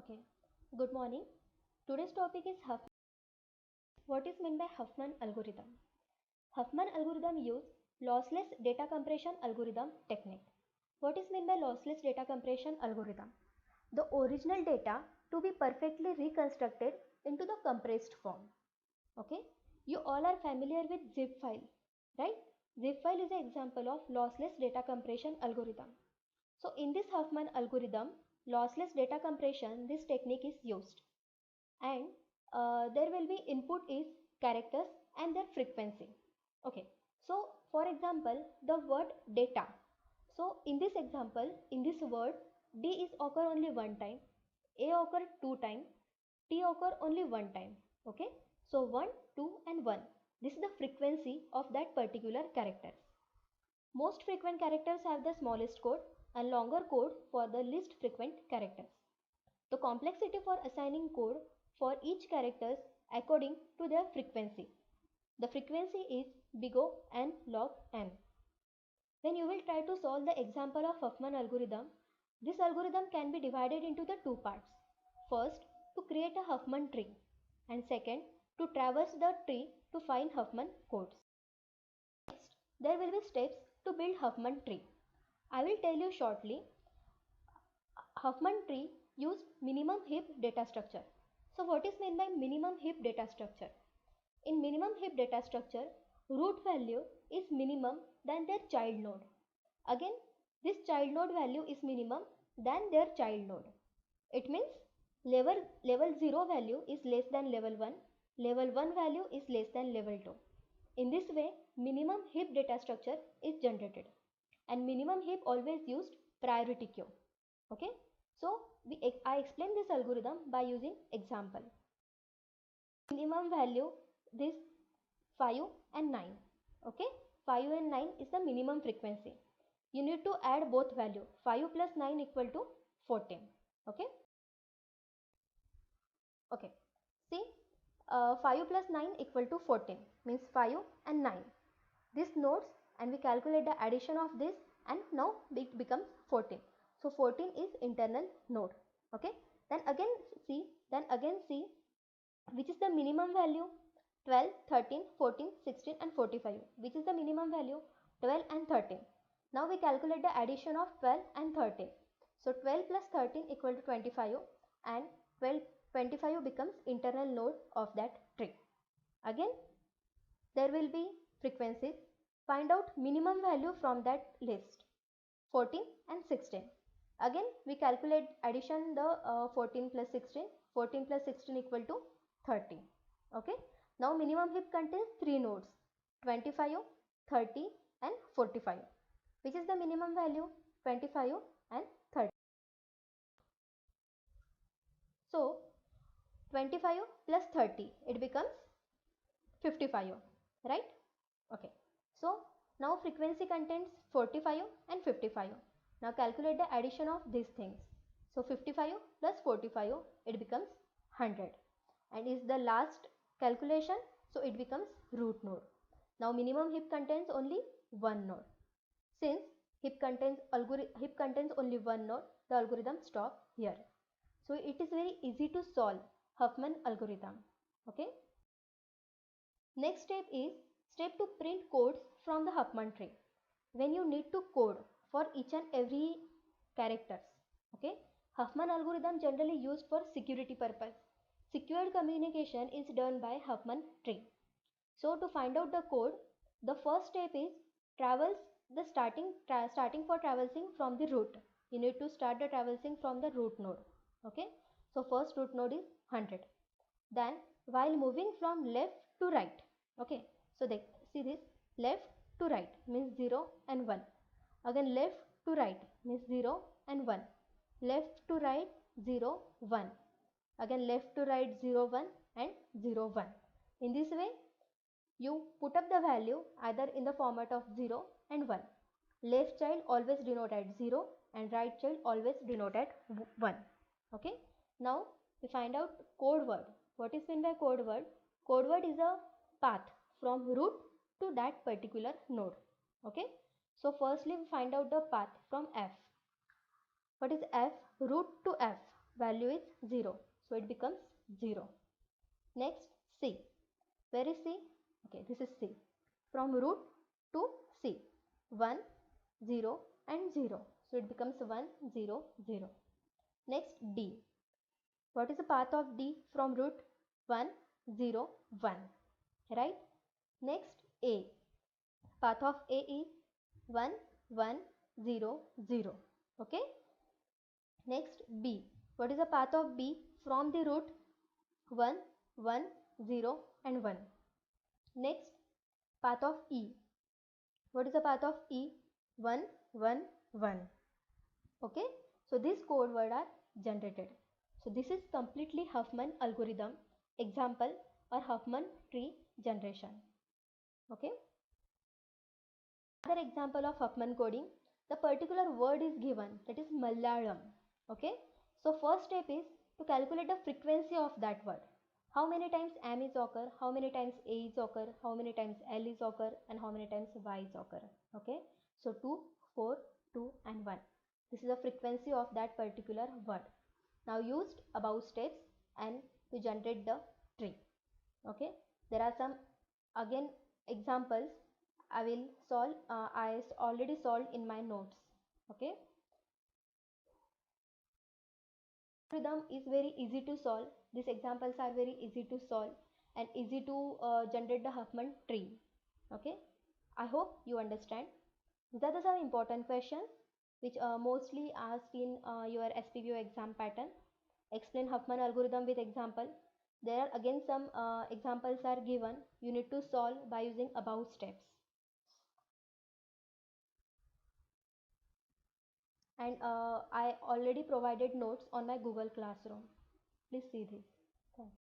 Okay, good morning. Today's topic is Huffman. What is meant by Huffman algorithm? Huffman algorithm use lossless data compression algorithm technique. What is meant by lossless data compression algorithm? The original data to be perfectly reconstructed into the compressed form. Okay, you all are familiar with zip file, right? Zip file is an example of lossless data compression algorithm. So in this Huffman algorithm, lossless data compression, this technique is used. And there will be input is characters and their frequency. Okay, so for example the word data. So in this example, in this word, d is occur only one time, a occur two time, t occur only one time. Okay, so 1 2 and 1, this is the frequency of that particular character. Most frequent characters have the smallest code and longer code for the least frequent characters. The complexity for assigning code for each characters according to their frequency. The frequency is big O and log n. When you will try to solve the example of Huffman algorithm, this algorithm can be divided into the two parts. First, to create a Huffman tree, and second, to traverse the tree to find Huffman codes. Next, there will be steps to build Huffman tree. I will tell you shortly. Huffman tree used minimum heap data structure. So what is meant by minimum heap data structure? In minimum heap data structure, root value is minimum than their child node. Again, this child node value is minimum than their child node. It means level 0 value is less than level 1, level 1 value is less than level 2. In this way, minimum heap data structure is generated, and minimum heap always used priority queue. Okay, so I explain this algorithm by using example. Minimum value this 5 and 9. Okay, 5 and 9 is the minimum frequency. You need to add both value. 5 plus 9 equal to 14. Okay, okay, see, 5 plus 9 equal to 14 means 5 and 9. This nodes, and we calculate the addition of this, and now it becomes 14. So 14 is internal node. Okay, then again see which is the minimum value. 12, 13, 14, 16 and 45. Which is the minimum value? 12 and 13. Now we calculate the addition of 12 and 13. So 12 plus 13 equal to 25, and 25 becomes internal node of that tree. Again, there will be frequencies. Find out minimum value from that list. 14 and 16. Again, we calculate addition the 14 plus 16. 14 plus 16 equal to 30. Okay. Now minimum heap contains 3 nodes, 25, 30 and 45. Which is the minimum value? 25 and 30. So 25 plus 30, it becomes 55, right? Okay. So now frequency contains 45 and 55. Now calculate the addition of these things. So 55 plus 45, it becomes 100, and is the last calculation, so it becomes root node. Now minimum heap contains only one node. Since heap contains only one node, the algorithm stop here. So it is very easy to solve Huffman algorithm. Okay. Next step is step to print codes from the Huffman tree. When you need to code for each and every characters. Okay. Huffman algorithm generally used for security purpose. Secured communication is done by Huffman tree. So to find out the code, the first step is travels the starting for traversing from the root. You need to start the traversing from the root node. Okay. So first root node is 100. Then while moving from left to right. Okay. So they see this, left to right means 0 and 1. Again left to right means 0 and 1. Left to right 0 1. Again left to right 0 1 and 0 1. In this way you put up the value either in the format of 0 and 1. Left child always denoted 0 and right child always denoted 1. Okay. Now we find out code word. What is meant by code word? Code word is a path from root to that particular node. Okay. So firstly we find out the path from F. What is F? Root to F. value is 0, so it becomes 0. Next, C. Where is C? Okay, this is C. From root to C, 1, 0 and 0, so it becomes 1, 0, 0. Next, D. What is the path of D from root? 1, 0, 1, right? Next, A. Path of A is 1, 1, 0, 0. Okay. Next, B. What is the path of B from the root? 1, 1, 0 and 1. Next, path of E. What is the path of E? 1, 1, 1. Okay. So these code words are generated. So this is completely Huffman algorithm example or Huffman tree generation. Okay. Another example of Huffman coding, the particular word is given, that is Malayalam. Okay. So first step is to calculate the frequency of that word. How many times M is occur, how many times A is occur, how many times L is occur, and how many times Y is occur. Okay. So 2, 4, 2 and 1. This is the frequency of that particular word. Now used above steps and to generate the tree. Okay. There are some again examples I will solve. I already solved in my notes. Okay. Algorithm is very easy to solve. These examples are very easy to solve and easy to generate the Huffman tree. Okay. I hope you understand. That is an important question which mostly asked in your SPBO exam pattern. Explain Huffman algorithm with example. There are again some examples are given. You need to solve by using above steps. And I already provided notes on my Google Classroom. Please see this. Thanks.